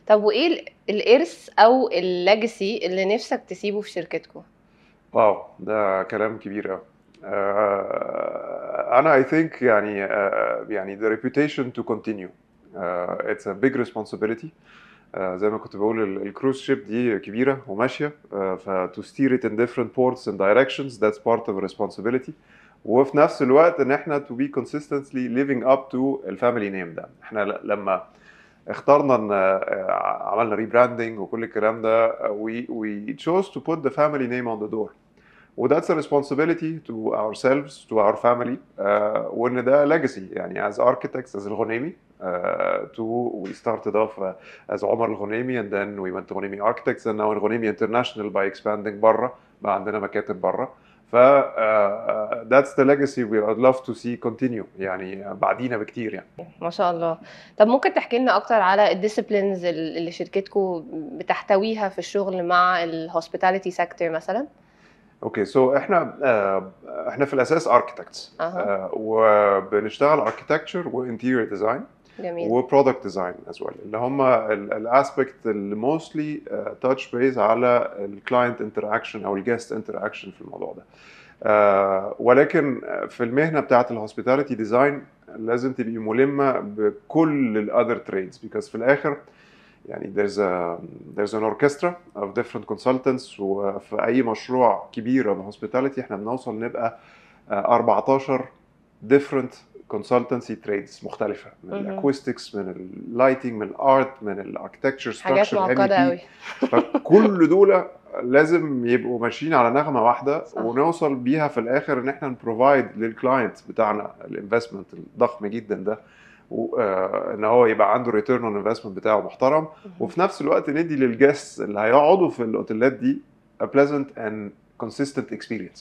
طب وايه الارث او الليجاسي اللي نفسك تسيبه في شركتكم؟ واو، ده كلام كبير قوي. انا I think يعني the reputation to continue. It's a big responsibility. زي ما كنت بقول الكروز شيب دي كبيرة وماشية، ف to steer it in different ports and directions that's part of responsibility. وفي نفس الوقت ان احنا to be consistently living up to الفاميلي نيم ده. احنا لما اخترنا ان عملنا ريبراندنج وكل الكلام ده، we chose to put the family name on the door. وذاتس a responsibility to ourselves to our family. وان ده legacy يعني as architects as الغنيمي. We started off as عمر الغنيمي and then we went to غنيمي architects and now الغنيمي international by expanding بره، بقى عندنا مكاتب بره. ف that's the legacy we would love to see continue يعني بعدينا بكتير يعني. ما شاء الله. طب ممكن تحكي لنا اكتر على الديسيبلينز اللي شركتكم بتحتويها في الشغل مع الهوسبيتاليتي سيكتور مثلا؟ اوكي، سو احنا في الاساس اركتكتس، اها. وبنشتغل اركتكتشر وانتيريور ديزاين جميل. وبرودكت ديزاين از ويل، اللي هم الاسبكت اللي موستلي تاتش بيز على الكلاينت انتراكشن او الجيست انتراكشن في الموضوع ده. ولكن في المهنه بتاعت الهوسبيتاليتي ديزاين لازم تبقي ملمه بكل الاذر تريدز، بيكوز في الاخر يعني there's an orchestra of different consultants. وفي اي مشروع كبير في hospitality احنا بنوصل نبقى 14 different consultancy trades مختلفة، من الاكوستكس، من اللايتنج، من الارت، من الاركتكتشر، حاجات ستراكشر، ام اي معقدة بي. قوي. فكل دول لازم يبقوا ماشيين على نغمة واحدة، صح. ونوصل بيها في الاخر ان احنا نبروفايد للكلاينت بتاعنا الانفستمنت الضخم جدا ده، ان هو يبقى عنده ريتيرن اون انفستمنت بتاعه محترم. وفي نفس الوقت ندي للجاست اللي هيقعدوا في الاوتيلات دي a pleasant and consistent experience.